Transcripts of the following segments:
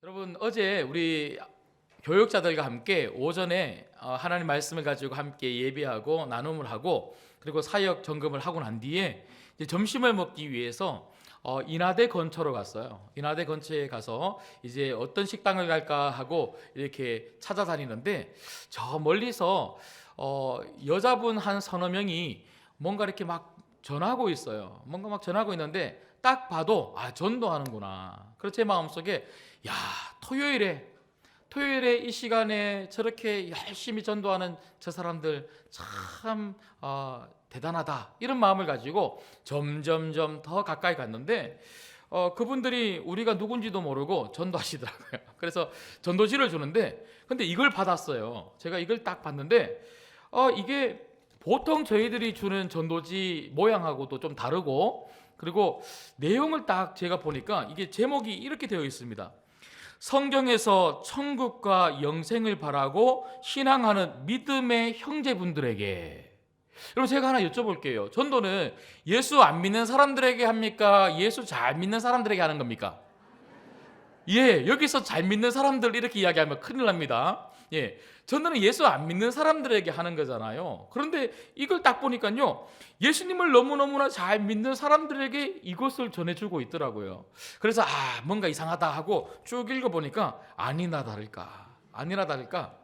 여러분, 어제 우리 교육자들과 함께 오전에 하나님 말씀을 가지고 함께 예배하고 나눔을 하고 그리고 사역 점검을 하고 난 뒤에 이제 점심을 먹기 위해서 인하대 근처로 갔어요. 인하대 근처에 가서 이제 어떤 식당을 갈까 하고 이렇게 찾아다니는데 저 멀리서 여자분 한 서너 명이 뭔가 이렇게 막 전하고 있어요. 뭔가 막 전하고 있는데 딱 봐도 전도하는구나. 그래서 제 마음속에 야, 토요일에 이 시간에 저렇게 열심히 전도하는 저 사람들 참 대단하다, 이런 마음을 가지고 점점점 더 가까이 갔는데 그분들이 우리가 누군지도 모르고 전도하시더라고요. 그래서 전도지를 주는데 근데 이걸 받았어요. 제가 이걸 딱 봤는데 이게 보통 저희들이 주는 전도지 모양하고도 좀 다르고, 그리고 내용을 딱 제가 보니까 이게 제목이 이렇게 되어 있습니다. 성경에서 천국과 영생을 바라고 신앙하는 믿음의 형제분들에게. 여러분, 제가 하나 여쭤볼게요. 전도는 예수 안 믿는 사람들에게 합니까? 예수 잘 믿는 사람들에게 하는 겁니까? 예, 여기서 잘 믿는 사람들 이렇게 이야기하면 큰일 납니다. 예, 전도는 예수 안 믿는 사람들에게 하는 거잖아요. 그런데 이걸 딱 보니까요, 예수님을 너무너무나 잘 믿는 사람들에게 이것을 전해주고 있더라고요. 그래서 뭔가 이상하다 하고 쭉 읽어보니까 아니나 다를까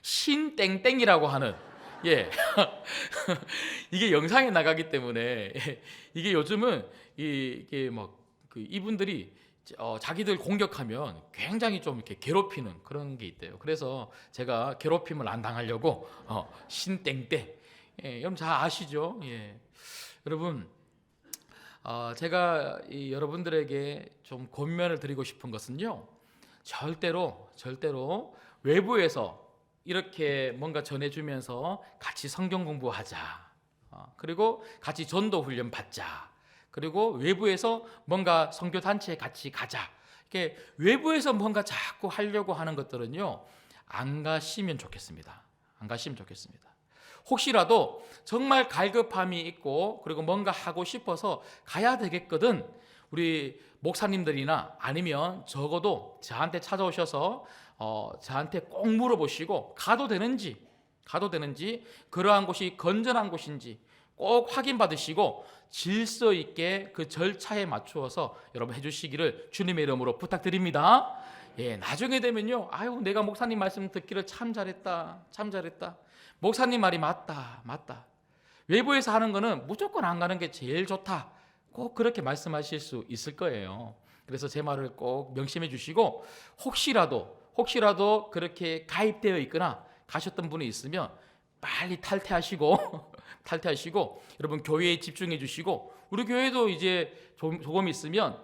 신땡땡이라고 하는, 예, 이게 영상에 나가기 때문에 이게 요즘은 이게 이분들이 자기들 공격하면 굉장히 좀 이렇게 괴롭히는 그런 게 있대요. 그래서 제가 괴롭힘을 안 당하려고 신땡땡, 예, 여러분 잘 아시죠? 예. 여러분, 제가 여러분들에게 좀 권면을 드리고 싶은 것은요, 절대로 외부에서 이렇게 뭔가 전해주면서 같이 성경 공부하자, 그리고 같이 전도 훈련 받자, 그리고 외부에서 뭔가 선교 단체에 같이 가자, 이렇게 외부에서 뭔가 자꾸 하려고 하는 것들은요, 안 가시면 좋겠습니다. 혹시라도 정말 갈급함이 있고 그리고 뭔가 하고 싶어서 가야 되겠거든, 우리 목사님들이나 아니면 적어도 저한테 찾아오셔서 저한테 꼭 물어보시고 가도 되는지 그러한 곳이 건전한 곳인지 꼭 확인받으시고 질서 있게 그 절차에 맞추어서 여러분 해주시기를 주님의 이름으로 부탁드립니다. 예, 나중에 되면요, 내가 목사님 말씀 듣기를 참 잘했다. 목사님 말이 맞다. 외부에서 하는 거는 무조건 안 가는 게 제일 좋다. 꼭 그렇게 말씀하실 수 있을 거예요. 그래서 제 말을 꼭 명심해 주시고, 혹시라도 그렇게 가입되어 있거나 가셨던 분이 있으면 빨리 탈퇴하시고 여러분 교회에 집중해 주시고, 우리 교회도 이제 조금 있으면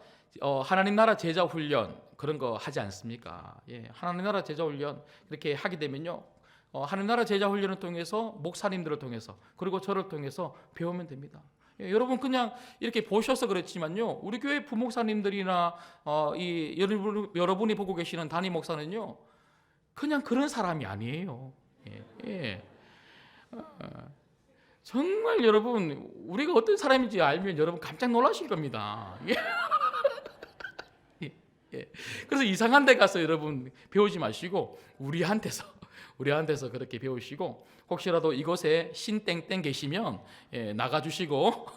하나님 나라 제자 훈련 그런 거 하지 않습니까? 예, 하나님 나라 제자 훈련 그렇게 하게 되면요, 하나님 나라 제자 훈련을 통해서 목사님들을 통해서 그리고 저를 통해서 배우면 됩니다. 예, 여러분 그냥 이렇게 보셔서 그렇지만요, 우리 교회 부목사님들이나 여러분이 보고 계시는 담임 목사는요, 그냥 그런 사람이 아니에요. 예. 정말 여러분, 우리가 어떤 사람인지 알면 여러분 깜짝 놀라실 겁니다. 예. 그래서 이상한 데 가서 여러분 배우지 마시고 우리한테서 그렇게 배우시고, 혹시라도 이곳에 신땡땡 계시면 나가주시고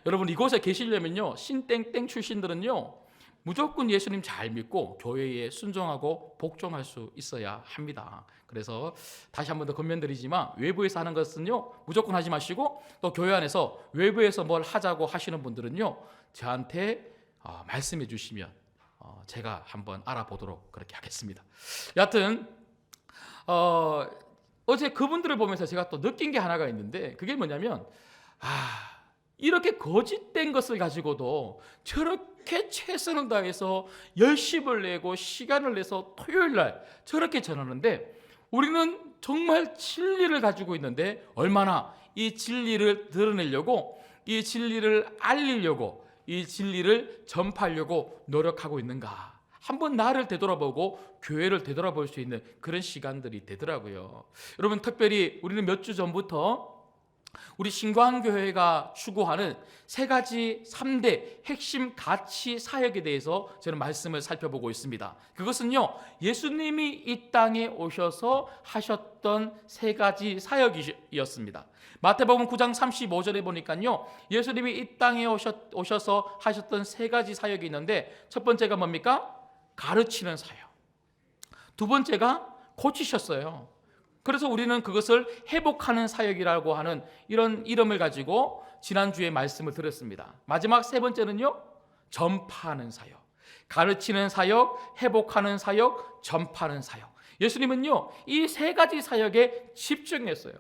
여러분 이곳에 계시려면요, 신땡땡 출신들은요 무조건 예수님 잘 믿고 교회에 순종하고 복종할 수 있어야 합니다. 그래서 다시 한 번 더 권면드리지만, 외부에서 하는 것은요 무조건 하지 마시고, 또 교회 안에서 외부에서 뭘 하자고 하시는 분들은요 저한테 말씀해 주시면 제가 한번 알아보도록 그렇게 하겠습니다. 여하튼 어제 그분들을 보면서 제가 또 느낀 게 하나가 있는데, 그게 뭐냐면 이렇게 거짓된 것을 가지고도 저렇게 최선을 다해서 열심을 내고 시간을 내서 토요일날 저렇게 전하는데, 우리는 정말 진리를 가지고 있는데 얼마나 이 진리를 드러내려고, 이 진리를 알리려고, 이 진리를 전파하려고 노력하고 있는가, 한번 나를 되돌아보고 교회를 되돌아볼 수 있는 그런 시간들이 되더라고요. 여러분, 특별히 우리는 몇 주 전부터 우리 신광교회가 추구하는 세 가지 3대 핵심 가치 사역에 대해서 저는 말씀을 살펴보고 있습니다. 그것은요, 예수님이 이 땅에 오셔서 하셨던 세 가지 사역이었습니다. 마태복음 9장 35절에 보니까요, 예수님이 이 땅에 오셔서 하셨던 세 가지 사역이 있는데, 첫 번째가 뭡니까? 가르치는 사역. 두 번째가 고치셨어요. 그래서 우리는 그것을 회복하는 사역이라고 하는 이런 이름을 가지고 지난주에 말씀을 드렸습니다. 마지막 세 번째는요, 전파하는 사역. 가르치는 사역, 회복하는 사역, 전파하는 사역. 예수님은요, 이 세 가지 사역에 집중했어요.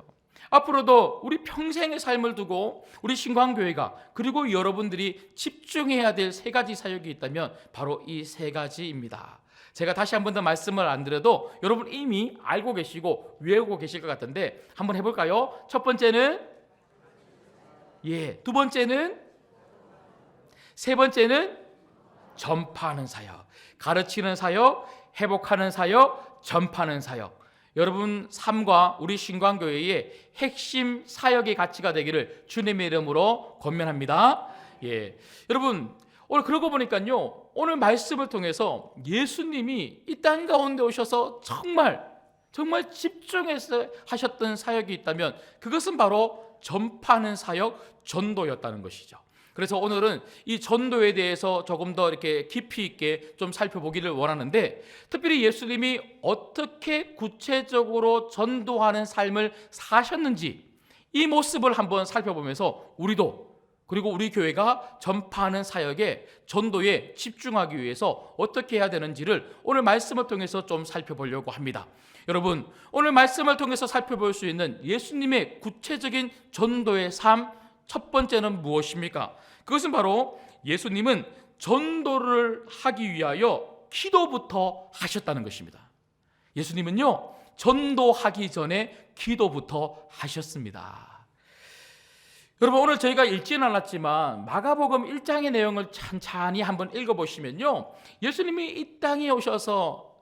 앞으로도 우리 평생의 삶을 두고 우리 신광교회가, 그리고 여러분들이 집중해야 될 세 가지 사역이 있다면 바로 이 세 가지입니다. 제가 다시 한 번 더 말씀을 안 드려도 여러분 이미 알고 계시고 외우고 계실 것 같은데 한번 해볼까요? 첫 번째는 두 번째는, 세 번째는 전파하는 사역. 가르치는 사역, 회복하는 사역, 전파하는 사역. 여러분 삶과 우리 신광교회의 핵심 사역의 가치가 되기를 주님의 이름으로 권면합니다. 여러분 오늘 그러고 보니까요, 오늘 말씀을 통해서 예수님이 이 땅 가운데 오셔서 정말 집중해서 하셨던 사역이 있다면 그것은 바로 전파하는 사역, 전도였다는 것이죠. 그래서 오늘은 이 전도에 대해서 조금 더 이렇게 깊이 있게 좀 살펴보기를 원하는데, 특별히 예수님이 어떻게 구체적으로 전도하는 삶을 사셨는지 이 모습을 한번 살펴보면서 우리도, 그리고 우리 교회가 전파하는 사역에, 전도에 집중하기 위해서 어떻게 해야 되는지를 오늘 말씀을 통해서 좀 살펴보려고 합니다. 여러분, 오늘 말씀을 통해서 살펴볼 수 있는 예수님의 구체적인 전도의 삶, 첫 번째는 무엇입니까? 그것은 바로 예수님은 전도를 하기 위하여 기도부터 하셨다는 것입니다. 예수님은요, 전도하기 전에 기도부터 하셨습니다. 여러분 오늘 저희가 읽지는 않았지만 마가복음 1장의 내용을 찬찬히 한번 읽어보시면요, 예수님이 이 땅에 오셔서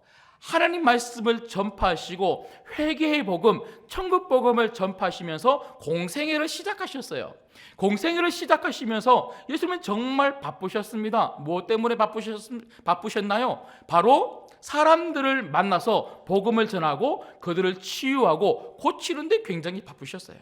하나님 말씀을 전파하시고 회개의 복음, 천국 복음을 전파하시면서 공생애를 시작하셨어요. 공생애를 시작하시면서 예수님은 정말 바쁘셨습니다. 무엇 때문에 바쁘셨나요? 바로 사람들을 만나서 복음을 전하고 그들을 치유하고 고치는 데 굉장히 바쁘셨어요.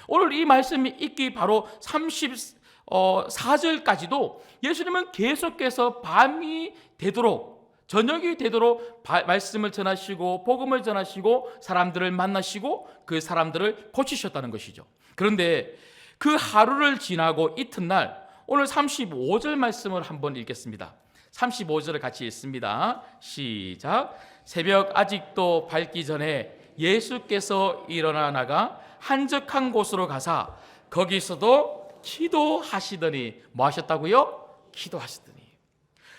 오늘 이 말씀이 있기 바로 34절까지도 예수님은 계속해서 밤이 되도록, 저녁이 되도록 말씀을 전하시고 복음을 전하시고 사람들을 만나시고 그 사람들을 고치셨다는 것이죠. 그런데 그 하루를 지나고 이튿날 오늘 35절 말씀을 한번 읽겠습니다. 35절을 같이 읽습니다. 시작. 새벽 아직도 밝기 전에 예수께서 일어나 나가 한적한 곳으로 가사 거기서도 기도하시더니, 뭐 하셨다고요? 기도하시더니.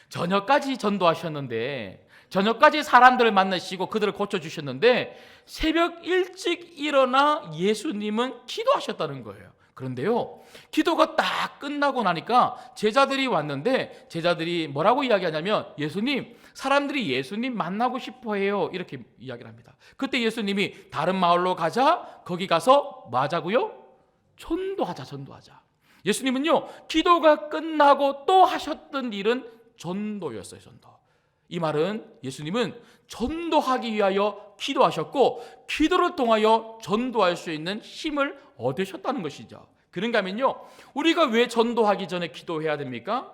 저녁까지 전도하셨는데, 저녁까지 사람들을 만나시고 그들을 고쳐주셨는데 새벽 일찍 일어나 예수님은 기도하셨다는 거예요. 그런데요, 기도가 딱 끝나고 나니까 제자들이 왔는데 제자들이 뭐라고 이야기하냐면, 예수님, 사람들이 예수님 만나고 싶어 해요, 이렇게 이야기를 합니다. 그때 예수님이 다른 마을로 가자, 거기 가서 뭐 하자고요? 전도하자. 예수님은요, 기도가 끝나고 또 하셨던 일은 전도였어요. 전도. 이 말은 예수님은 전도하기 위하여 기도하셨고 기도를 통하여 전도할 수 있는 힘을 얻으셨다는 것이죠. 그런가 하면요, 우리가 왜 전도하기 전에 기도해야 됩니까?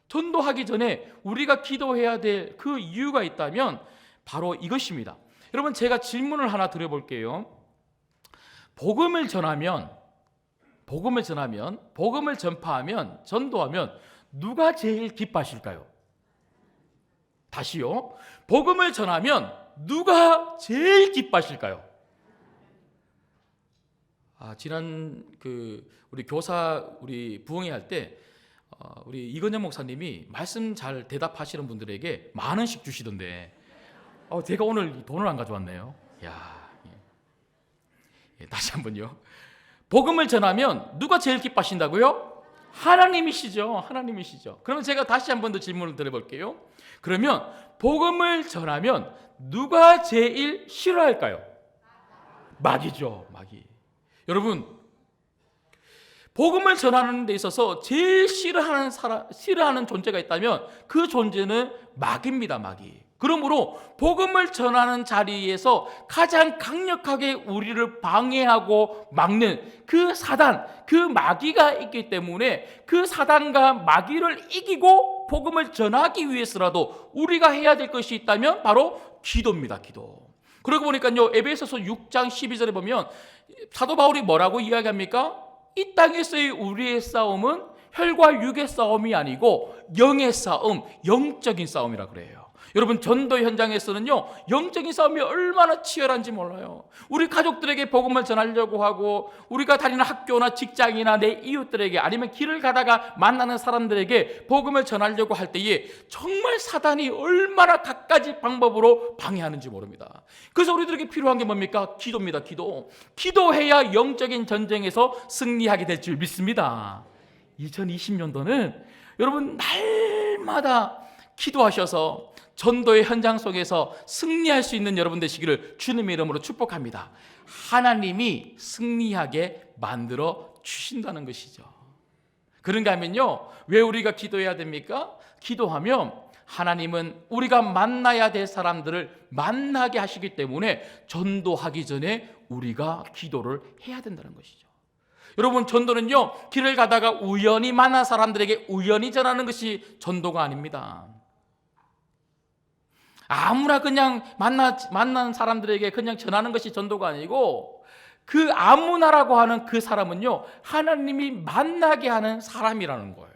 전도하기 전에 우리가 기도해야 될 그 이유가 있다면 바로 이것입니다. 여러분, 제가 질문을 하나 드려볼게요. 복음을 전파하면, 전도하면 누가 제일 기뻐하실까요? 다시요. 복음을 전하면 누가 제일 기뻐하실까요? 지난 우리 교사 부흥회 할 때 우리 이건영 목사님이 말씀 잘 대답하시는 분들에게 만 원씩 주시던데, 제가 오늘 돈을 안 가져왔네요. 다시 한번요. 복음을 전하면 누가 제일 기뻐하신다고요? 하나님이시죠. 그러면 제가 다시 한 번 더 질문을 드려볼게요. 그러면 복음을 전하면 누가 제일 싫어할까요? 마귀죠, 마귀. 여러분, 복음을 전하는 데 있어서 제일 싫어하는 존재가 있다면 그 존재는 마귀입니다, 마귀. 그러므로 복음을 전하는 자리에서 가장 강력하게 우리를 방해하고 막는 그 사단, 그 마귀가 있기 때문에 그 사단과 마귀를 이기고 복음을 전하기 위해서라도 우리가 해야 될 것이 있다면 바로 기도입니다, 기도. 그러고 보니까요, 에베소서 6장 12절에 보면 사도 바울이 뭐라고 이야기합니까? 이 땅에서의 우리의 싸움은 혈과 육의 싸움이 아니고 영의 싸움, 영적인 싸움이라 그래요. 여러분, 전도 현장에서는요, 영적인 싸움이 얼마나 치열한지 몰라요. 우리 가족들에게 복음을 전하려고 하고, 우리가 다니는 학교나 직장이나 내 이웃들에게, 아니면 길을 가다가 만나는 사람들에게 복음을 전하려고 할 때에 정말 사단이 얼마나 갖가지 방법으로 방해하는지 모릅니다. 그래서 우리들에게 필요한 게 뭡니까? 기도입니다, 기도. 기도해야 영적인 전쟁에서 승리하게 될 줄 믿습니다. 2020년도는 여러분 날마다 기도하셔서 전도의 현장 속에서 승리할 수 있는 여러분 되시기를 주님의 이름으로 축복합니다. 하나님이 승리하게 만들어 주신다는 것이죠. 그런가 하면요, 왜 우리가 기도해야 됩니까? 기도하면 하나님은 우리가 만나야 될 사람들을 만나게 하시기 때문에 전도하기 전에 우리가 기도를 해야 된다는 것이죠. 여러분, 전도는요, 길을 가다가 우연히 만난 사람들에게 우연히 전하는 것이 전도가 아닙니다. 아무나 그냥 만난 사람들에게 그냥 전하는 것이 전도가 아니고, 그 아무나라고 하는 그 사람은요, 하나님이 만나게 하는 사람이라는 거예요.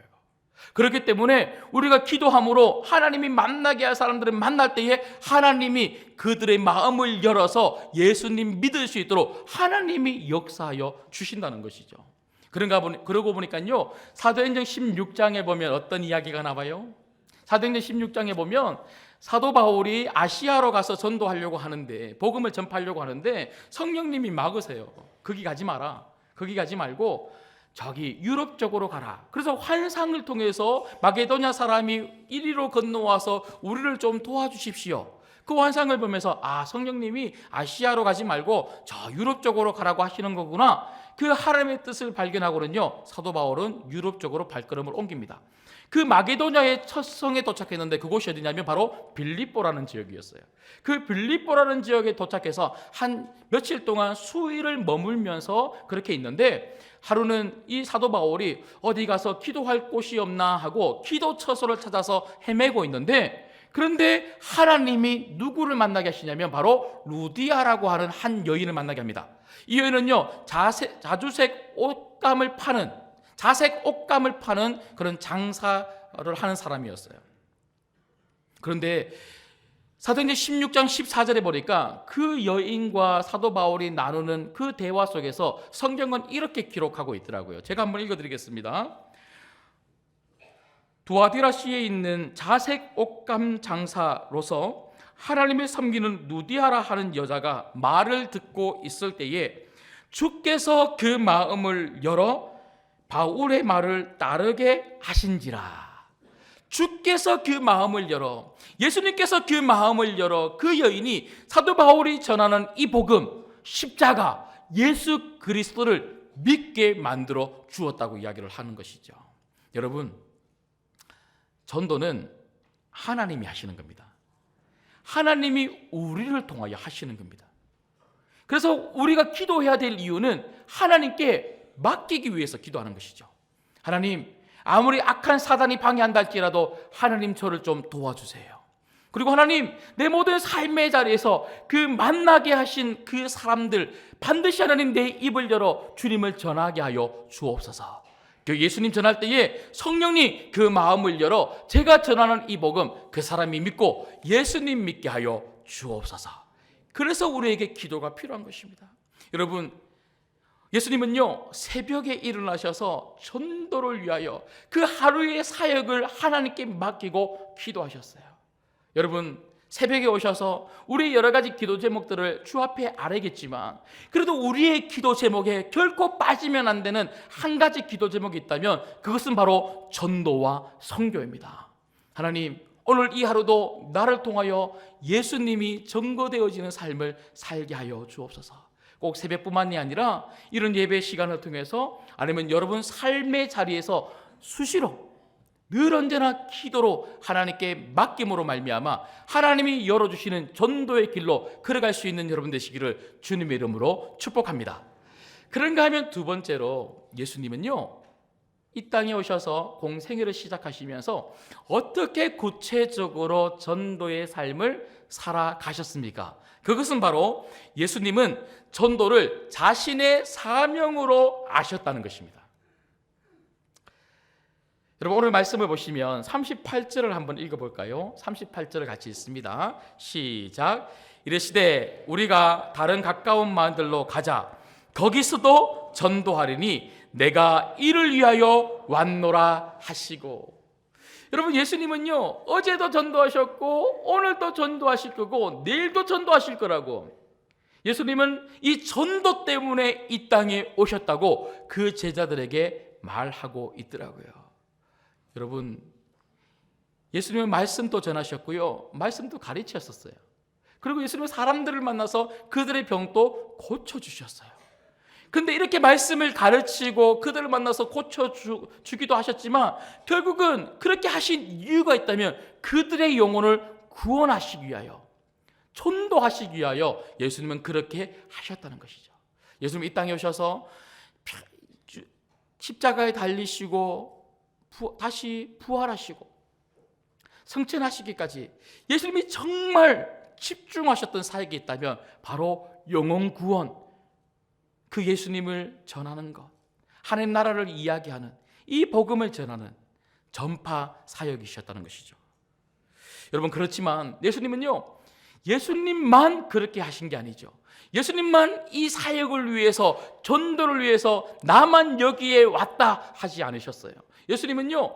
그렇기 때문에 우리가 기도함으로 하나님이 만나게 할 사람들을 만날 때에 하나님이 그들의 마음을 열어서 예수님 믿을 수 있도록 하나님이 역사하여 주신다는 것이죠. 그러고 보니까요, 사도행전 16장에 보면 어떤 이야기가 나와요? 사도행전 16장에 보면 사도 바울이 아시아로 가서 전도하려고 하는데, 복음을 전파하려고 하는데 성령님이 막으세요. 거기 가지 마라. 거기 가지 말고 저기 유럽 쪽으로 가라. 그래서 환상을 통해서 마게도냐 사람이 이리로 건너와서 우리를 좀 도와주십시오. 그 환상을 보면서 성령님이 아시아로 가지 말고 저 유럽 쪽으로 가라고 하시는 거구나. 그 하나님의 뜻을 발견하고는요, 사도 바울은 유럽 쪽으로 발걸음을 옮깁니다. 그 마게도냐의 첫 성에 도착했는데 그곳이 어디냐면 바로 빌립보라는 지역이었어요. 그 빌립보라는 지역에 도착해서 한 며칠 동안 수일을 머물면서 그렇게 있는데, 하루는 이 사도 바울이 어디 가서 기도할 곳이 없나 하고 기도 처소를 찾아서 헤매고 있는데, 그런데 하나님이 누구를 만나게 하시냐면 바로 루디아라고 하는 한 여인을 만나게 합니다. 이 여인은요, 자주색 옷감을 파는, 자색 옷감을 파는 그런 장사를 하는 사람이었어요. 그런데 사도행전 16장 14절에 보니까 그 여인과 사도 바울이 나누는 그 대화 속에서 성경은 이렇게 기록하고 있더라고요. 제가 한번 읽어드리겠습니다. 두아디라시에 있는 자색 옷감 장사로서 하나님을 섬기는 누디아라 하는 여자가 말을 듣고 있을 때에 주께서 그 마음을 열어 바울의 말을 따르게 하신지라. 주께서 그 마음을 열어, 예수님께서 그 마음을 열어 그 여인이 사도 바울이 전하는 이 복음, 십자가, 예수 그리스도를 믿게 만들어 주었다고 이야기를 하는 것이죠. 여러분, 전도는 하나님이 하시는 겁니다. 하나님이 우리를 통하여 하시는 겁니다. 그래서 우리가 기도해야 될 이유는 하나님께 맡기기 위해서 기도하는 것이죠. 하나님, 아무리 악한 사단이 방해한다 할지라도 하나님 저를 좀 도와주세요. 그리고 하나님, 내 모든 삶의 자리에서 그 만나게 하신 그 사람들 반드시 하나님 내 입을 열어 주님을 전하게 하여 주옵소서. 그 예수님 전할 때에 성령님 그 마음을 열어 제가 전하는 이 복음 그 사람이 믿고 예수님 믿게 하여 주옵소서. 그래서 우리에게 기도가 필요한 것입니다. 여러분, 예수님은요, 새벽에 일어나셔서 전도를 위하여 그 하루의 사역을 하나님께 맡기고 기도하셨어요. 여러분, 새벽에 오셔서 우리의 여러 가지 기도 제목들을 주 앞에 아뢰겠지만, 그래도 우리의 기도 제목에 결코 빠지면 안 되는 한 가지 기도 제목이 있다면 그것은 바로 전도와 선교입니다. 하나님, 오늘 이 하루도 나를 통하여 예수님이 전거되어지는 삶을 살게 하여 주옵소서. 꼭 새벽뿐만이 아니라 이런 예배 시간을 통해서 아니면 여러분 삶의 자리에서 수시로 늘 언제나 기도로 하나님께 맡김으로 말미암아 하나님이 열어주시는 전도의 길로 걸어갈 수 있는 여러분 되시기를 주님의 이름으로 축복합니다. 그런가 하면 두 번째로 예수님은요, 이 땅에 오셔서 공생애를 시작하시면서 어떻게 구체적으로 전도의 삶을 살아가셨습니까? 그것은 바로 예수님은 전도를 자신의 사명으로 아셨다는 것입니다. 여러분, 오늘 말씀을 보시면 38절을 한번 읽어볼까요? 38절을 같이 읽습니다. 시작. 이르시되 우리가 다른 가까운 마을들로 가자. 거기서도 전도하리니 내가 이를 위하여 왔노라 하시고. 여러분, 예수님은요, 어제도 전도하셨고 오늘도 전도하실 거고 내일도 전도하실 거라고. 예수님은 이 전도 때문에 이 땅에 오셨다고 그 제자들에게 말하고 있더라고요. 여러분, 예수님은 말씀도 전하셨고요, 말씀도 가르치셨어요. 그리고 예수님은 사람들을 만나서 그들의 병도 고쳐주셨어요. 근데 이렇게 말씀을 가르치고 그들을 만나서 고쳐주기도 하셨지만 결국은 그렇게 하신 이유가 있다면 그들의 영혼을 구원하시기 위하여, 전도하시기 위하여 예수님은 그렇게 하셨다는 것이죠. 예수님은 이 땅에 오셔서 십자가에 달리시고 다시 부활하시고 성천하시기까지 예수님이 정말 집중하셨던 사역이 있다면 바로 영혼 구원, 그 예수님을 전하는 것, 하나님 나라를 이야기하는 이 복음을 전하는 전파 사역이셨다는 것이죠. 여러분, 그렇지만 예수님은요, 예수님만 그렇게 하신 게 아니죠. 예수님만 이 사역을 위해서, 전도를 위해서 나만 여기에 왔다 하지 않으셨어요. 예수님은요,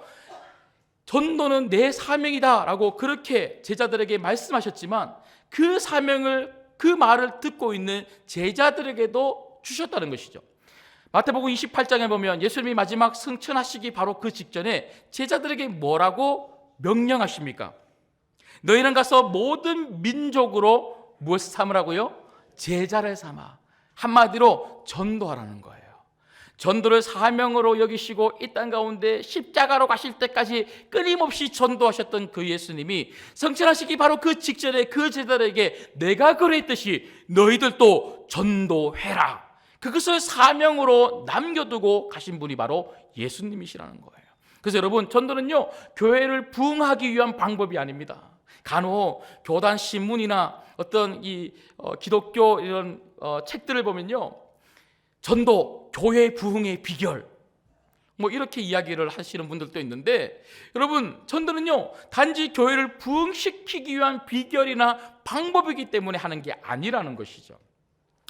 전도는 내 사명이다 라고 그렇게 제자들에게 말씀하셨지만 그 사명을, 그 말을 듣고 있는 제자들에게도 주셨다는 것이죠. 마태복음 28장에 보면 예수님이 마지막 승천하시기 바로 그 직전에 제자들에게 뭐라고 명령하십니까? 너희는 가서 모든 민족으로 무엇을 삼으라고요? 제자를 삼아. 한마디로 전도하라는 거예요. 전도를 사명으로 여기시고 이 땅 가운데 십자가로 가실 때까지 끊임없이 전도하셨던 그 예수님이 성천하시기 바로 그 직전에 그 제자들에게 내가 그랬듯이 너희들도 전도해라, 그것을 사명으로 남겨두고 가신 분이 바로 예수님이시라는 거예요. 그래서 여러분, 전도는요, 교회를 부흥하기 위한 방법이 아닙니다. 간혹 교단 신문이나 어떤 기독교 이런 책들을 보면요, 전도, 교회 부흥의 비결, 뭐 이렇게 이야기를 하시는 분들도 있는데, 여러분, 전도는요, 단지 교회를 부흥시키기 위한 비결이나 방법이기 때문에 하는 게 아니라는 것이죠.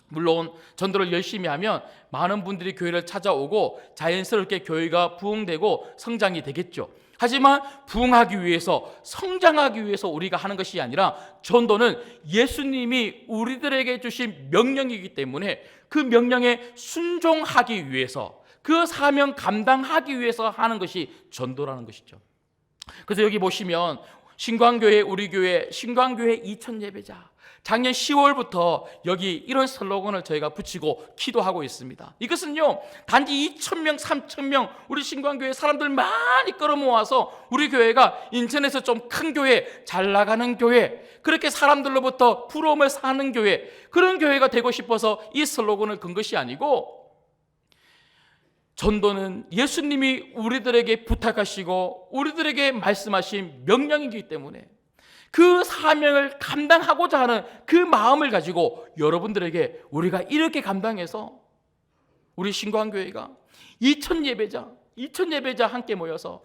물론 전도를 열심히 하면 많은 분들이 교회를 찾아오고 자연스럽게 교회가 부흥되고 성장이 되겠죠. 하지만 부흥하기 위해서, 성장하기 위해서 우리가 하는 것이 아니라 전도는 예수님이 우리들에게 주신 명령이기 때문에 그 명령에 순종하기 위해서, 그 사명 감당하기 위해서 하는 것이 전도라는 것이죠. 그래서 여기 보시면 신광교회, 우리 교회 신광교회 2000 예배자, 작년 10월부터 여기 이런 슬로건을 저희가 붙이고 기도하고 있습니다. 이것은요, 단지 2,000명, 3,000명 우리 신광교회 사람들 많이 끌어모아서 우리 교회가 인천에서 좀 큰 교회, 잘 나가는 교회, 그렇게 사람들로부터 부러움을 사는 교회, 그런 교회가 되고 싶어서 이 슬로건을 건 것이 아니고, 전도는 예수님이 우리들에게 부탁하시고 우리들에게 말씀하신 명령이기 때문에 그 사명을 감당하고자 하는 그 마음을 가지고 여러분들에게 우리가 이렇게 감당해서 우리 신광교회가 2000 예배자 함께 모여서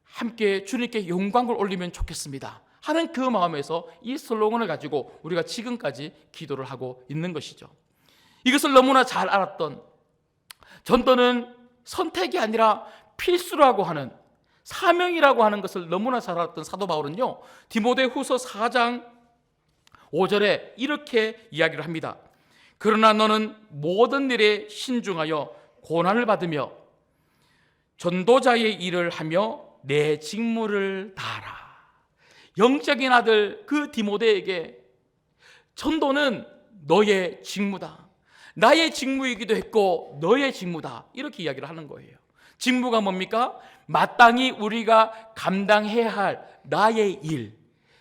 함께 주님께 영광을 올리면 좋겠습니다 하는 그 마음에서 이 슬로건을 가지고 우리가 지금까지 기도를 하고 있는 것이죠. 이것을 너무나 잘 알았던, 전도는 선택이 아니라 필수라고 하는, 사명이라고 하는 것을 너무나 잘 알았던 사도 바울은요, 디모데후서 4장 5절에 이렇게 이야기를 합니다. 그러나 너는 모든 일에 신중하여 고난을 받으며 전도자의 일을 하며 내 직무를 다하라. 영적인 아들 그 디모데에게 전도는 너의 직무다. 나의 직무이기도 했고 너의 직무다, 이렇게 이야기를 하는 거예요. 직무가 뭡니까? 마땅히 우리가 감당해야 할 나의 일,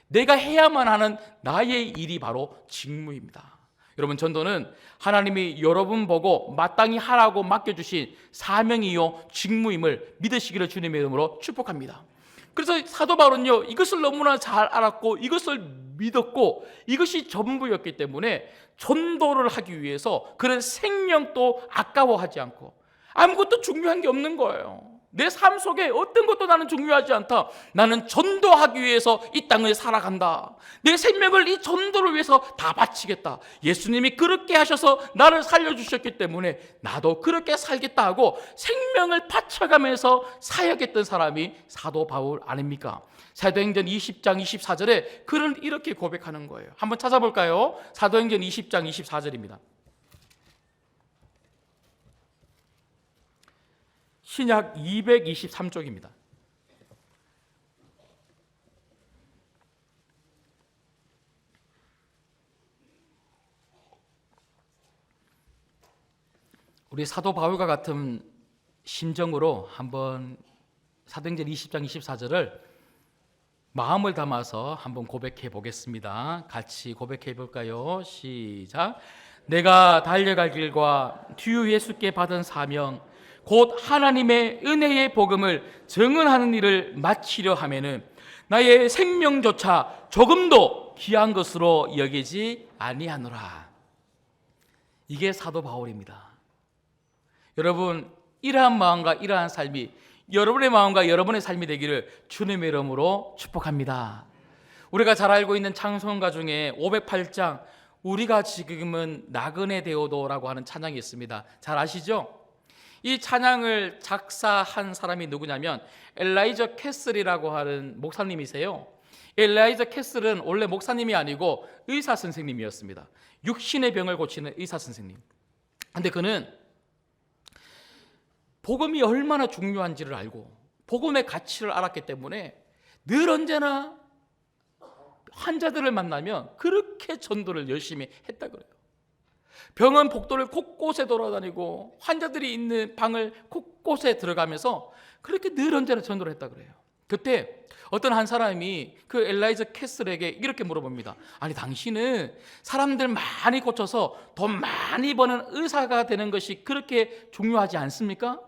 내가 해야만 하는 나의 일이 바로 직무입니다. 여러분, 전도는 하나님이 여러분 보고 마땅히 하라고 맡겨주신 사명이요 직무임을 믿으시기를 주님의 이름으로 축복합니다. 그래서 사도 바울은요, 이것을 너무나 잘 알았고 이것을 믿었고 이것이 전부였기 때문에 전도를 하기 위해서 그런 생명도 아까워하지 않고 아무것도 중요한 게 없는 거예요. 내 삶 속에 어떤 것도 나는 중요하지 않다. 나는 전도하기 위해서 이 땅을 살아간다. 내 생명을 이 전도를 위해서 다 바치겠다. 예수님이 그렇게 하셔서 나를 살려주셨기 때문에 나도 그렇게 살겠다 하고 생명을 바쳐가면서 사역했던 사람이 사도 바울 아닙니까? 사도행전 20장 24절에 그는 이렇게 고백하는 거예요. 한번 찾아볼까요? 사도행전 20장 24절입니다. 신약 223쪽입니다. 우리 사도 바울과 같은 심정으로 한번 사도행전 20장 24절을 마음을 담아서 한번 고백해 보겠습니다. 같이 고백해 볼까요? 시작. 내가 달려갈 길과 주 예수께 받은 사명 곧 하나님의 은혜의 복음을 증언하는 일을 마치려 하면은 나의 생명조차 조금도 귀한 것으로 여기지 아니하노라. 이게 사도 바울입니다. 여러분, 이러한 마음과 이러한 삶이 여러분의 마음과 여러분의 삶이 되기를 주님의 이름으로 축복합니다. 우리가 잘 알고 있는 찬송가 중에 508장 우리가 지금은 나그네 되어도라고 하는 찬양이 있습니다. 잘 아시죠? 이 찬양을 작사한 사람이 누구냐면 엘라이저 캐슬이라고 하는 목사님이세요. 엘라이저 캐슬은 원래 목사님이 아니고 의사 선생님이었습니다. 육신의 병을 고치는 의사 선생님. 근데 그는 복음이 얼마나 중요한지를 알고 복음의 가치를 알았기 때문에 늘 언제나 환자들을 만나면 그렇게 전도를 열심히 했다 그래요. 병원 복도를 곳곳에 돌아다니고 환자들이 있는 방을 곳곳에 들어가면서 그렇게 늘 언제나 전도를 했다 그래요. 그때 어떤 한 사람이 그 엘라이저 캐슬에게 이렇게 물어봅니다. 아니, 당신은 사람들 많이 고쳐서 돈 많이 버는 의사가 되는 것이 그렇게 중요하지 않습니까?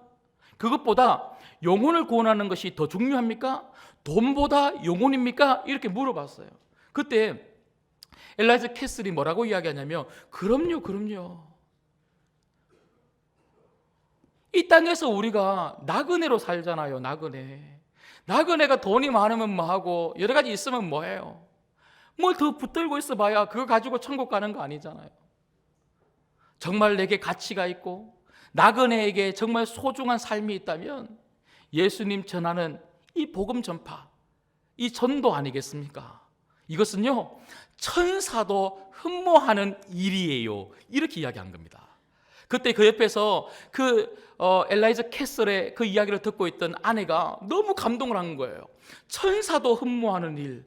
그것보다 영혼을 구원하는 것이 더 중요합니까? 돈보다 영혼입니까? 이렇게 물어봤어요. 그때 엘라이저 캐슬이 뭐라고 이야기하냐면 그럼요. 이 땅에서 우리가 나그네로 살잖아요. 나그네가 돈이 많으면 뭐하고 여러 가지 있으면 뭐해요. 뭘 더 붙들고 있어 봐야 그거 가지고 천국 가는 거 아니잖아요. 정말 내게 가치가 있고 나그네에게 정말 소중한 삶이 있다면 예수님 전하는 이 복음 전파, 이 전도 아니겠습니까? 이것은요, 천사도 흠모하는 일이에요. 이렇게 이야기한 겁니다. 그때 그 옆에서 엘라이저 캐슬의 그 이야기를 듣고 있던 아내가 너무 감동을 한 거예요. 천사도 흠모하는 일.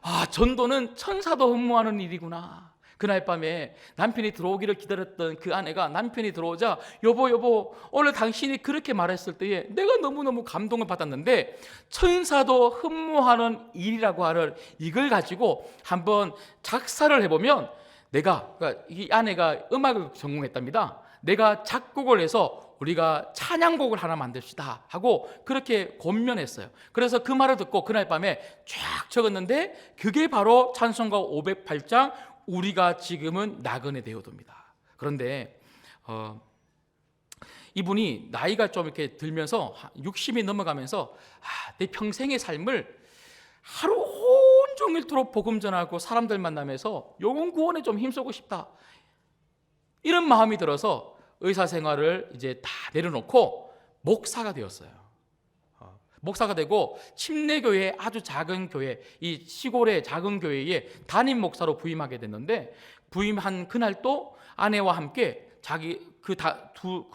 아, 전도는 천사도 흠모하는 일이구나. 그날 밤에 남편이 들어오기를 기다렸던 그 아내가 남편이 들어오자 여보 오늘 당신이 그렇게 말했을 때에 내가 너무너무 감동을 받았는데 천사도 흠모하는 일이라고 하는 이걸 가지고 한번 작사를 해보면 그러니까 이 아내가 음악을 전공했답니다. 내가 작곡을 해서 우리가 찬양곡을 하나 만듭시다 하고 그렇게 권면했어요. 그래서 그 말을 듣고 그날 밤에 쫙 적었는데 그게 바로 찬송가 508장 우리가 지금은 나그네 되어도입니다. 그런데 이분이 나이가 좀 이렇게 들면서 60이 넘어가면서 내 평생의 삶을 하루 온종일토록 복음 전하고 사람들 만나면서 영혼 구원에 좀 힘쓰고 싶다, 이런 마음이 들어서 의사 생활을 이제 다 내려놓고 목사가 되었어요. 목사가 되고 침례교회, 아주 작은 교회, 이 시골의 작은 교회에 담임 목사로 부임하게 됐는데 부임한 그날 또 아내와 함께 자기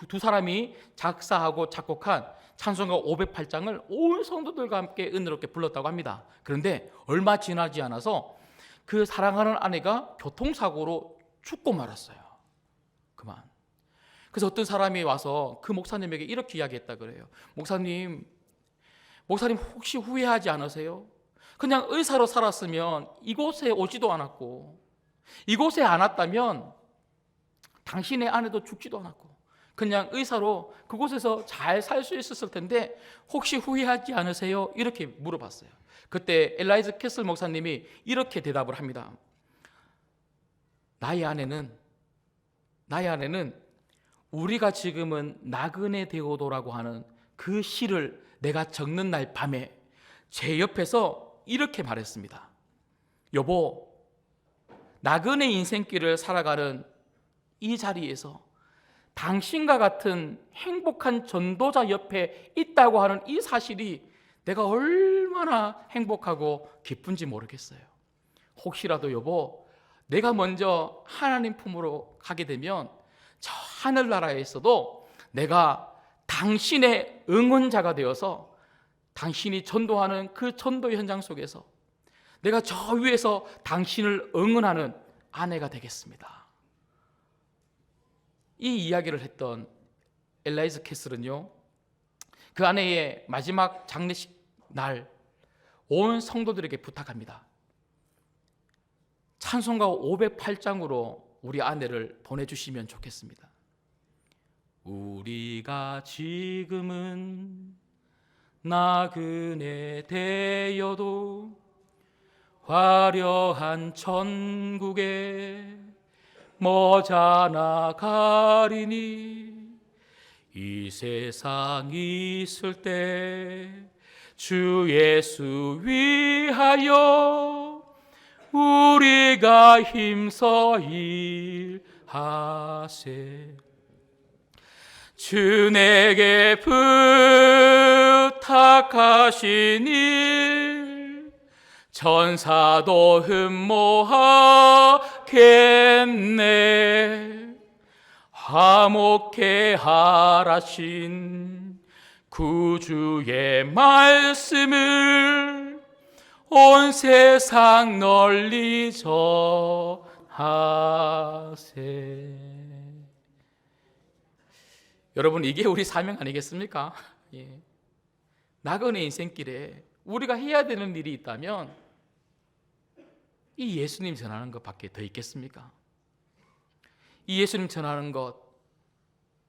두 사람이 작사하고 작곡한 찬송가 508장을 온 성도들과 함께 은혜롭게 불렀다고 합니다. 그런데 얼마 지나지 않아서 그 사랑하는 아내가 교통사고로 죽고 말았어요. 그만. 그래서 어떤 사람이 와서 그 목사님에게 이렇게 이야기했다 그래요. 목사님 혹시 후회하지 않으세요? 그냥 의사로 살았으면 이곳에 오지도 않았고, 이곳에 안 왔다면 당신의 아내도 죽지도 않았고, 그냥 의사로 그곳에서 잘 살 수 있었을 텐데 혹시 후회하지 않으세요? 이렇게 물어봤어요. 그때 엘라이즈 캐슬 목사님이 이렇게 대답을 합니다. 나의 아내는 우리가 지금은 나그네 데오도라고 하는 그 시를 내가 적는 날 밤에 제 옆에서 이렇게 말했습니다. 여보, 나그네 인생길을 살아가는 이 자리에서 당신과 같은 행복한 전도자 옆에 있다고 하는 이 사실이 내가 얼마나 행복하고 기쁜지 모르겠어요. 혹시라도 여보, 내가 먼저 하나님 품으로 가게 되면 저 하늘나라에서도 내가 당신의 응원자가 되어서 당신이 전도하는 그 전도 현장 속에서 내가 저 위에서 당신을 응원하는 아내가 되겠습니다. 이 이야기를 했던 엘라이즈 캐슬은요, 그 아내의 마지막 장례식 날 온 성도들에게 부탁합니다. 찬송가 508장으로 우리 아내를 보내주시면 좋겠습니다. 우리가 지금은 나그네 되어도 화려한 천국에 머자나 가리니 이 세상 있을 때 주 예수 위하여 우리가 힘써 일하세. 주 내게 부탁하신 일 천사도 흠모하겠네. 화목해 하라신 구주의 말씀을 온 세상 널리 전하세. 여러분, 이게 우리 사명 아니겠습니까? 예. 나그네 인생길에 우리가 해야 되는 일이 있다면 이 예수님 전하는 것밖에 더 있겠습니까? 이 예수님 전하는 것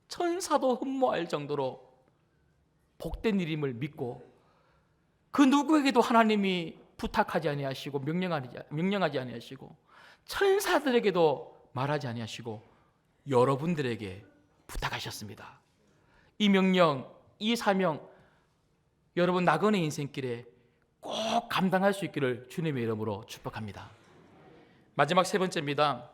천사도 흠모할 정도로 복된 일임을 믿고 그 누구에게도 하나님이 부탁하지 아니하시고 명령하지 아니하시고 천사들에게도 말하지 아니하시고 여러분들에게 부탁하셨습니다. 이 명령, 이 사명 여러분 나그네 인생길에 꼭 감당할 수 있기를 주님의 이름으로 축복합니다. 마지막 세 번째입니다.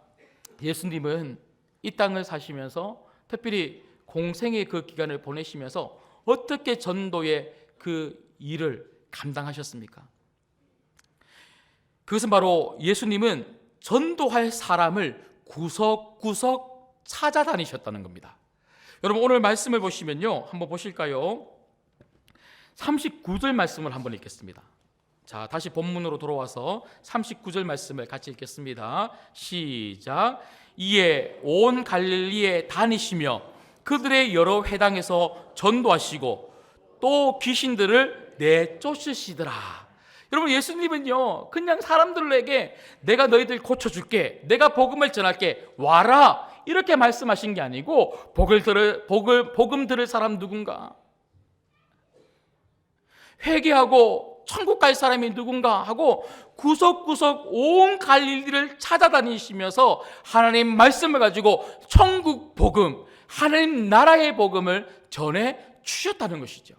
예수님은 이 땅을 사시면서 특별히 공생의 그 기간을 보내시면서 어떻게 전도의 그 일을 감당하셨습니까? 그것은 바로 예수님은 전도할 사람을 구석구석 찾아다니셨다는 겁니다. 여러분, 오늘 말씀을 보시면요, 한번 보실까요? 39절 말씀을 한번 읽겠습니다. 자, 다시 본문으로 돌아와서 39절 말씀을 같이 읽겠습니다. 시작. 이에 온 갈릴리에 다니시며 그들의 여러 회당에서 전도하시고 또 귀신들을 내쫓으시더라. 여러분, 예수님은요 그냥 사람들에게 내가 너희들 고쳐줄게, 내가 복음을 전할게, 와라, 이렇게 말씀하신 게 아니고 복음 들을 사람 누군가, 회개하고 천국 갈 사람이 누군가 하고 구석구석 온 갈릴리를 찾아다니시면서 하나님 말씀을 가지고 천국 복음, 하나님 나라의 복음을 전해 주셨다는 것이죠.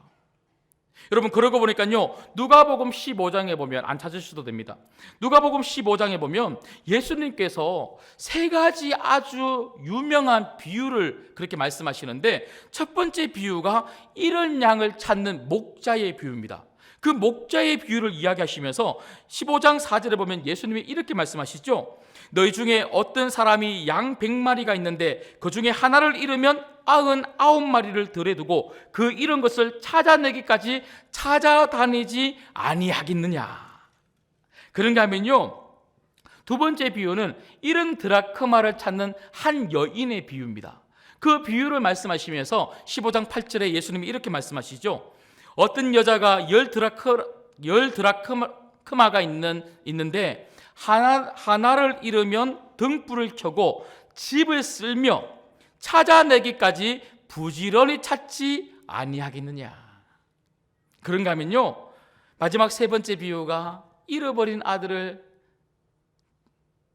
여러분, 그러고 보니까요, 누가복음 15장에 보면, 안 찾으셔도 됩니다. 누가복음 15장에 보면 예수님께서 세 가지 아주 유명한 비유를 그렇게 말씀하시는데, 첫 번째 비유가 잃은 양을 찾는 목자의 비유입니다. 그 목자의 비유를 이야기하시면서 15장 4절에 보면 예수님이 이렇게 말씀하시죠. 너희 중에 어떤 사람이 양 100마리가 있는데 그 중에 하나를 잃으면 99마리를 들에 두고 그 잃은 것을 찾아내기까지 찾아다니지 아니하겠느냐. 그런가 하면요, 두 번째 비유는 잃은 드라크마를 찾는 한 여인의 비유입니다. 그 비유를 말씀하시면서 15장 8절에 예수님이 이렇게 말씀하시죠. 어떤 여자가 열 드라크마가 있는데 하나를 잃으면 등불을 켜고 집을 쓸며 찾아내기까지 부지런히 찾지 아니하겠느냐. 그런가 하면요, 마지막 세 번째 비유가 잃어버린 아들을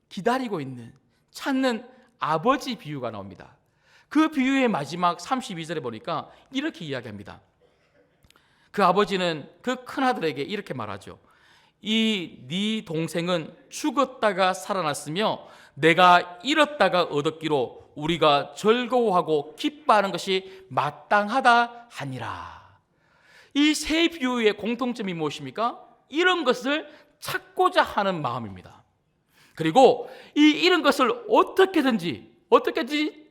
기다리고 있는, 찾는 아버지 비유가 나옵니다. 그 비유의 마지막 32절에 보니까 이렇게 이야기합니다. 그 아버지는 그 큰아들에게 이렇게 말하죠. 이 네 동생은 죽었다가 살아났으며 내가 잃었다가 얻었기로 우리가 즐거워하고 기뻐하는 것이 마땅하다 하니라. 이 세 비유의 공통점이 무엇입니까? 이런 것을 찾고자 하는 마음입니다. 그리고 이 잃은 것을 어떻게든지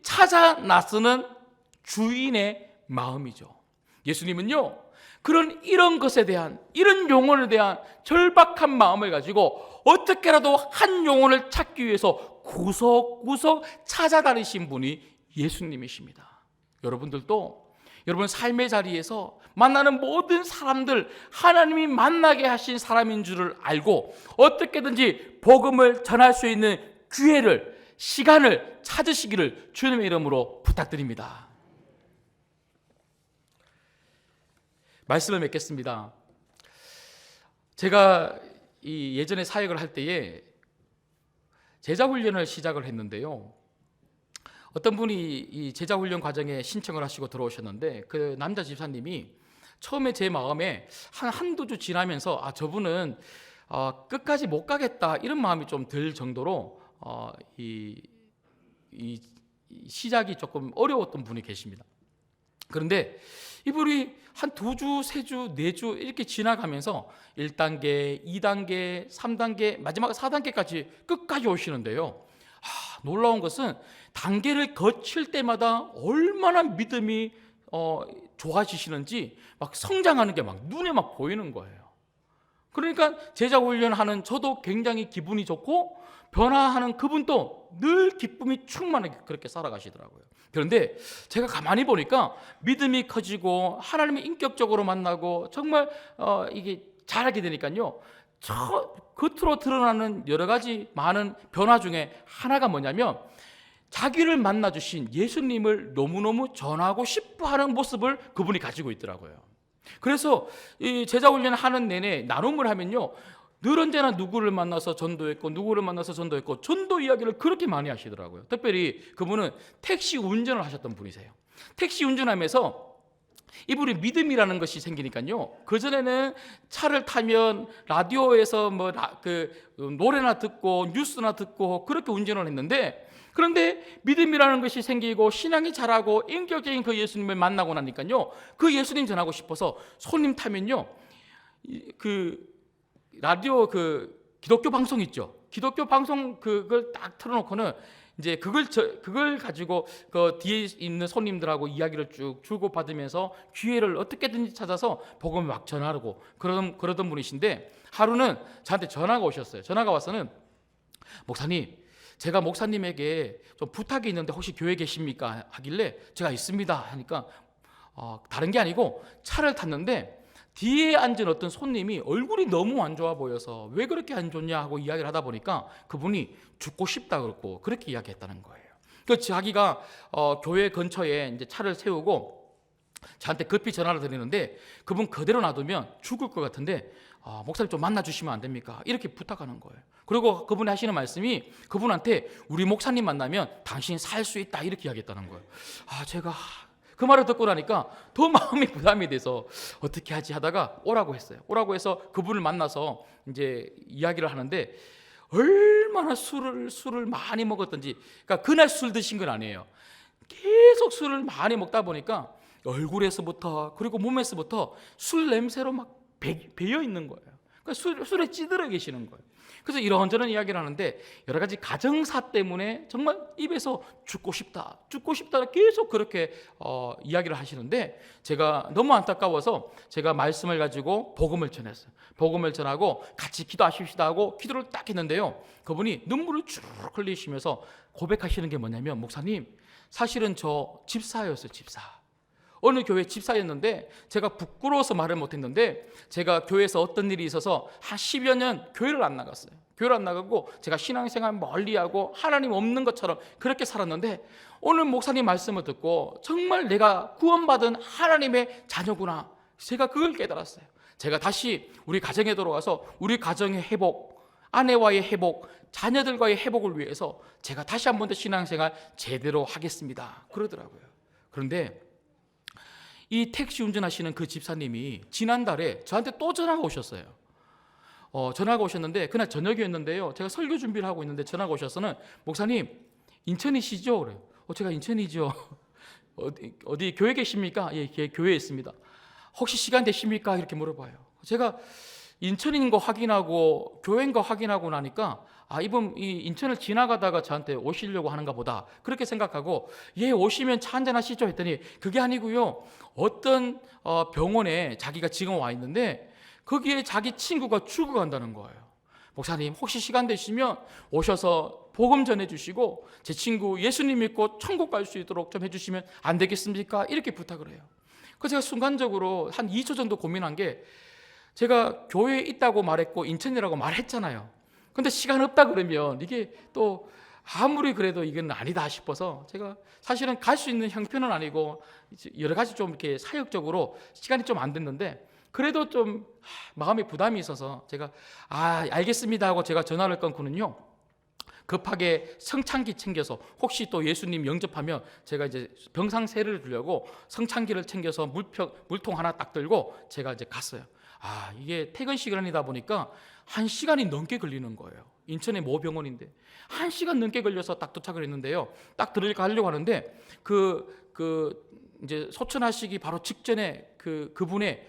찾아 나서는 주인의 마음이죠. 예수님은요, 그런 이런 것에 대한, 이런 영혼에 대한 절박한 마음을 가지고 어떻게라도 한 영혼을 찾기 위해서 구석구석 찾아다니신 분이 예수님이십니다. 여러분들도 여러분 삶의 자리에서 만나는 모든 사람들 하나님이 만나게 하신 사람인 줄을 알고 어떻게든지 복음을 전할 수 있는 기회를, 시간을 찾으시기를 주님의 이름으로 부탁드립니다. 말씀을 맺겠습니다. 제가 예전에 사역을 할 때에 제자훈련을 시작을 했는데요, 어떤 분이 이 제자훈련 과정에 신청을 하시고 들어오셨는데 그 남자 집사님이 처음에 제 마음에 한두 주 지나면서 저분은 끝까지 못 가겠다 이런 마음이 좀 들 정도로 이 시작이 조금 어려웠던 분이 계십니다. 그런데 이분이 한 2주, 3주, 4주 이렇게 지나가면서 1단계, 2단계, 3단계, 마지막 4단계까지 끝까지 오시는데요, 놀라운 것은 단계를 거칠 때마다 얼마나 믿음이 좋아지시는지 막 성장하는 게 막 눈에 막 보이는 거예요. 그러니까 제자 훈련하는 저도 굉장히 기분이 좋고 변화하는 그분도 늘 기쁨이 충만하게 그렇게 살아가시더라고요. 그런데 제가 가만히 보니까 믿음이 커지고 하나님을 인격적으로 만나고 정말 이게 잘하게 되니까요, 저 겉으로 드러나는 여러 가지 많은 변화 중에 하나가 뭐냐면 자기를 만나주신 예수님을 너무너무 전하고 싶어하는 모습을 그분이 가지고 있더라고요. 그래서 이 제자훈련 하는 내내 나눔을 하면요, 늘 언제나 누구를 만나서 전도했고 누구를 만나서 전도했고 전도 이야기를 그렇게 많이 하시더라고요. 특별히 그분은 택시 운전을 하셨던 분이세요. 택시 운전하면서 이분이 믿음이라는 것이 생기니까요, 그전에는 차를 타면 라디오에서 노래나 듣고 뉴스나 듣고 그렇게 운전을 했는데, 그런데 믿음이라는 것이 생기고 신앙이 자라고 인격적인 그 예수님을 만나고 나니까요, 그 예수님 전하고 싶어서 손님 타면요, 그 라디오 기독교 방송 있죠. 기독교 방송 그걸 딱 틀어놓고는 이제 그걸 가지고 그 뒤에 있는 손님들하고 이야기를 쭉 주고받으면서 기회를 어떻게든지 찾아서 복음을 막 전하고 그러던 분이신데, 하루는 저한테 전화가 오셨어요. 전화가 와서는 목사님, 제가 목사님에게 좀 부탁이 있는데 혹시 교회에 계십니까? 하길래 제가 있습니다 하니까 다른 게 아니고 차를 탔는데 뒤에 앉은 어떤 손님이 얼굴이 너무 안 좋아 보여서 왜 그렇게 안 좋냐 하고 이야기를 하다 보니까 그분이 죽고 싶다 그랬고 그렇게 이야기했다는 거예요. 그 자기가 교회 근처에 이제 차를 세우고 저한테 급히 전화를 드리는데 그분 그대로 놔두면 죽을 것 같은데 목사님 좀 만나주시면 안 됩니까? 이렇게 부탁하는 거예요. 그리고 그분이 하시는 말씀이 그분한테 우리 목사님 만나면 당신 살 수 있다 이렇게 이야기했다는 거예요. 제가 그 말을 듣고 나니까 더 마음이 부담이 돼서 어떻게 하지 하다가 오라고 했어요. 오라고 해서 그분을 만나서 이제 이야기를 하는데 얼마나 술을 많이 먹었던지, 그러니까 그날 술 드신 건 아니에요. 계속 술을 많이 먹다 보니까 얼굴에서부터 그리고 몸에서부터 술 냄새로 막 배어 있는 거예요. 그러니까 술에 찌들어 계시는 거예요. 그래서 이런저런 이야기를 하는데 여러 가지 가정사 때문에 정말 입에서 죽고 싶다 계속 그렇게 이야기를 하시는데 제가 너무 안타까워서 제가 말씀을 가지고 복음을 전했어요. 복음을 전하고 같이 기도하십시다 하고 기도를 딱 했는데요. 그분이 눈물을 쭉 흘리시면서 고백하시는 게 뭐냐면, 목사님, 사실은 저 집사였어요. 집사. 어느 교회 집사였는데 제가 부끄러워서 말을 못했는데 제가 교회에서 어떤 일이 있어서 한 10여 년 교회를 안 나갔어요. 교회를 안 나가고 제가 신앙생활 멀리하고 하나님 없는 것처럼 그렇게 살았는데 오늘 목사님 말씀을 듣고 정말 내가 구원받은 하나님의 자녀구나, 제가 그걸 깨달았어요. 제가 다시 우리 가정에 돌아가서 우리 가정의 회복, 아내와의 회복, 자녀들과의 회복을 위해서 제가 다시 한 번 더 신앙생활 제대로 하겠습니다 그러더라고요. 그런데 이 택시 운전하시는 그 집사님이 지난달에 저한테 또 전화가 오셨어요. 전화가 오셨는데 그날 저녁이었는데요. 제가 설교 준비를 하고 있는데 전화가 오셔서는, 목사님 인천이시죠? 그래요. 제가 인천이죠. 어디 교회 계십니까? 예, 교회에 있습니다. 혹시 시간 되십니까? 이렇게 물어봐요. 제가 인천인 거 확인하고 교회인 거 확인하고 나니까 이분 이 인천을 지나가다가 저한테 오시려고 하는가 보다 그렇게 생각하고, 예, 오시면 차 한잔 하시죠 했더니 그게 아니고요, 어떤 병원에 자기가 지금 와 있는데 거기에 자기 친구가 죽어간다는 거예요. 목사님 혹시 시간 되시면 오셔서 복음 전해주시고 제 친구 예수님 믿고 천국 갈 수 있도록 좀 해주시면 안 되겠습니까? 이렇게 부탁을 해요. 그래서 제가 순간적으로 한 2초 정도 고민한 게, 제가 교회에 있다고 말했고 인천이라고 말했잖아요. 근데 시간 없다 그러면 이게 또 아무리 그래도 이건 아니다 싶어서 제가 사실은 갈 수 있는 형편은 아니고 여러 가지 좀 이렇게 사역적으로 시간이 좀 안 됐는데 그래도 좀 마음에 부담이 있어서 제가 알겠습니다 하고 제가 전화를 끊고는요, 급하게 성찬기 챙겨서 혹시 또 예수님 영접하면 제가 이제 병상 세례를 주려고 성찬기를 챙겨서 물통 하나 딱 들고 제가 이제 갔어요. 이게 퇴근 시간이다 보니까 1시간이 넘게 걸리는 거예요. 인천의 모 병원인데 1시간 넘게 걸려서 딱 도착을 했는데요. 딱 들어가려고 하는데 이제 소천하시기 바로 직전에 그분의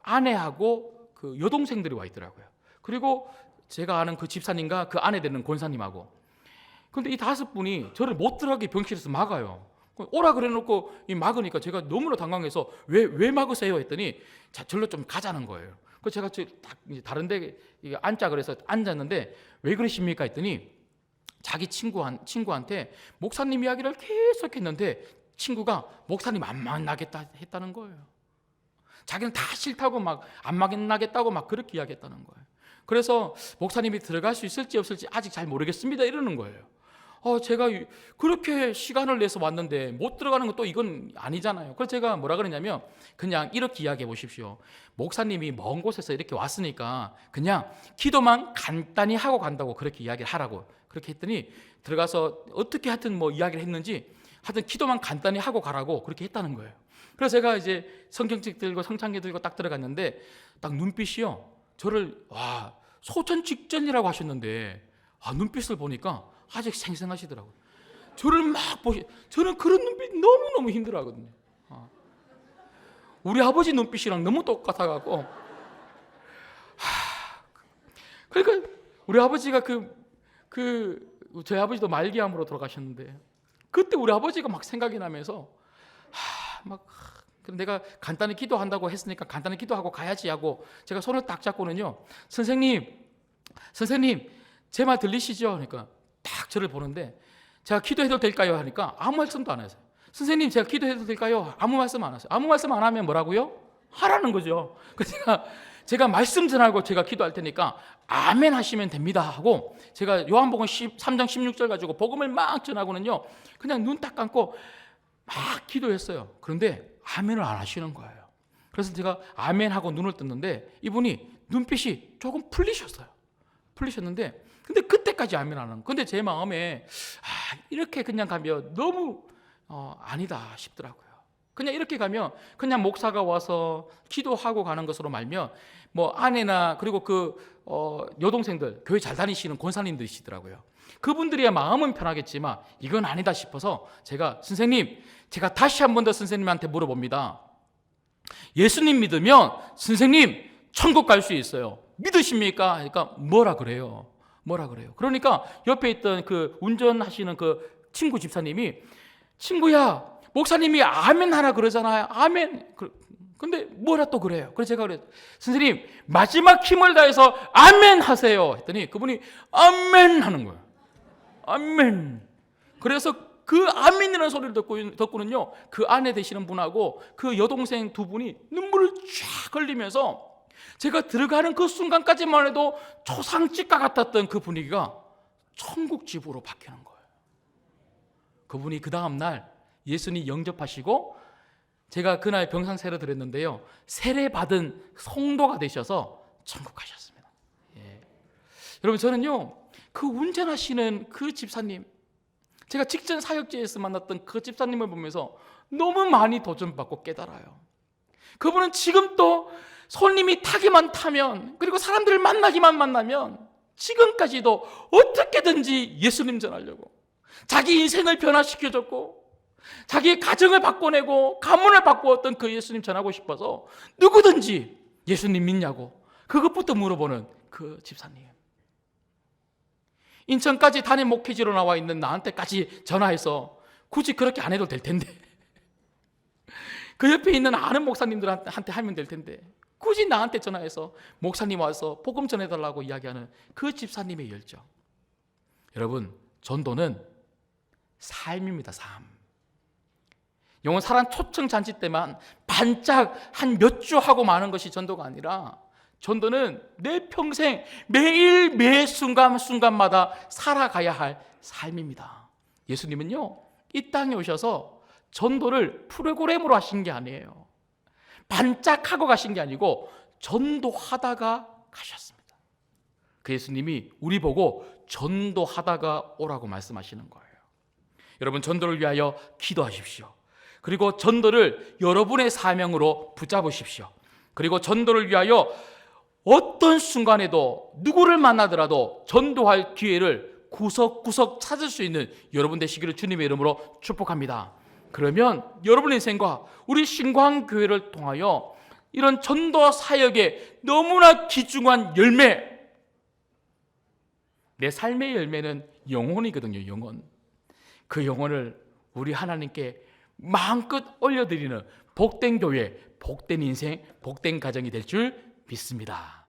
아내하고 그 여동생들이 와 있더라고요. 그리고 제가 아는 그 집사님과 그 아내 되는 권사님하고. 근데 이 5분이 저를 못 들어가게 병실에서 막아요. 오라 그래 놓고 막으니까 제가 너무나 당황해서 왜 막으세요 했더니 절로 좀 가자는 거예요. 그래서 제가 딱 다른 데 앉자 그래서 앉았는데 왜 그러십니까 했더니 자기 친구한테 목사님 이야기를 계속 했는데 친구가 목사님 안 만나겠다 했다는 거예요. 자기는 다 싫다고 막 안 만나겠다고 막 그렇게 이야기했다는 거예요. 그래서 목사님이 들어갈 수 있을지 없을지 아직 잘 모르겠습니다 이러는 거예요. 제가 그렇게 시간을 내서 왔는데 못 들어가는 것도 이건 아니잖아요. 그래서 제가 뭐라 그러냐면 그냥 이렇게 이야기해 보십시오. 목사님이 먼 곳에서 이렇게 왔으니까 그냥 기도만 간단히 하고 간다고 그렇게 이야기를 하라고 그렇게 했더니 들어가서 어떻게 하여튼 뭐 이야기를 했는지 하여튼 기도만 간단히 하고 가라고 그렇게 했다는 거예요. 그래서 제가 이제 성경책 들고 성찬기 들고 딱 들어갔는데 딱 눈빛이요, 저를 소천 직전이라고 하셨는데 눈빛을 보니까 아직 생생하시더라고요. 저를 막 저는 그런 눈빛 너무너무 힘들어하거든요. 우리 아버지 눈빛이랑 너무 똑같아갖고 그러니까 우리 아버지가 저희 아버지도 말기암으로 돌아가셨는데 그때 우리 아버지가 막 생각이 나면서 내가 간단히 기도한다고 했으니까 간단히 기도하고 가야지 하고 제가 손을 딱 잡고는요, 선생님 제 말 들리시죠? 그러니까 딱 저를 보는데 제가 기도해도 될까요? 하니까 아무 말씀도 안 하세요. 선생님 제가 기도해도 될까요? 아무 말씀 안 하세요. 아무 말씀 안 하면 뭐라고요? 하라는 거죠. 그래서 제가 말씀 전하고 제가 기도할 테니까 아멘 하시면 됩니다 하고 제가 요한복음 3장 16절 가지고 복음을 막 전하고는요 그냥 눈 딱 감고 막 기도했어요. 그런데 아멘을 안 하시는 거예요. 그래서 제가 아멘 하고 눈을 떴는데 이분이 눈빛이 조금 풀리셨는데 근데 그때까지 아멘 안 하는. 근데 제 마음에 이렇게 그냥 가면 너무 아니다 싶더라고요. 그냥 이렇게 가면 그냥 목사가 와서 기도하고 가는 것으로 말면 뭐 아내나 그리고 여동생들 교회 잘 다니시는 권사님들이시더라고요. 그분들이야 마음은 편하겠지만 이건 아니다 싶어서 제가 제가 다시 한 번 더 선생님한테 물어봅니다. 예수님 믿으면 선생님 천국 갈 수 있어요. 믿으십니까? 그러니까 뭐라 그래요? 그러니까 옆에 있던 그 운전하시는 그 친구 집사님이, 친구야, 목사님이 아멘 하라 그러잖아요. 아멘. 근데 뭐라 또 그래요? 그래서 제가 그랬어요. 선생님, 마지막 힘을 다해서 아멘 하세요. 했더니 그분이 아멘 하는 거예요. 아멘. 그래서 그 아멘이라는 소리를 듣고는요, 그 아내 되시는 분하고 그 여동생 두 분이 눈물을 쫙 흘리면서, 제가 들어가는 그 순간까지만 해도 초상집과 같았던 그 분위기가 천국집으로 바뀌는 거예요. 그분이 그 다음 날 예수님 영접하시고, 제가 그날 병상 세례 드렸는데요, 세례 받은 성도가 되셔서 천국 가셨습니다. 예. 여러분, 저는요, 그 운전하시는 그 집사님, 제가 직전 사역지에서 만났던 그 집사님을 보면서 너무 많이 도전받고 깨달아요. 그분은 지금 또 손님이 타기만 타면, 그리고 사람들을 만나기만 만나면 지금까지도 어떻게든지 예수님 전하려고 자기 인생을 변화시켜줬고, 자기의 가정을 바꿔내고 가문을 바꾸었던 그 예수님 전하고 싶어서 누구든지 예수님 믿냐고 그것부터 물어보는 그 집사님. 인천까지 단임 목회지로 나와 있는 나한테까지 전화해서 굳이 그렇게 안 해도 될 텐데, 그 옆에 있는 아는 목사님들한테 하면 될 텐데 굳이 나한테 전화해서 목사님 와서 복음 전해달라고 이야기하는 그 집사님의 열정. 여러분, 전도는 삶입니다. 삶. 영혼 살한 초청 잔치 때만 반짝 한 몇 주 하고 마는 것이 전도가 아니라, 전도는 내 평생 매일 매 순간마다 살아가야 할 삶입니다. 예수님은요, 이 땅에 오셔서 전도를 프로그램으로 하신 게 아니에요. 반짝하고 가신 게 아니고 전도하다가 가셨습니다. 그 예수님이 우리 보고 전도하다가 오라고 말씀하시는 거예요. 여러분, 전도를 위하여 기도하십시오. 그리고 전도를 여러분의 사명으로 붙잡으십시오. 그리고 전도를 위하여 어떤 순간에도 누구를 만나더라도 전도할 기회를 구석구석 찾을 수 있는 여러분 되시기를 주님의 이름으로 축복합니다. 그러면 여러분의 인생과 우리 신광교회를 통하여 이런 전도 사역에 너무나 귀중한 열매, 내 삶의 열매는 영혼이거든요. 영혼. 그 영혼을 우리 하나님께 마음껏 올려드리는 복된 교회, 복된 인생, 복된 가정이 될 줄 믿습니다.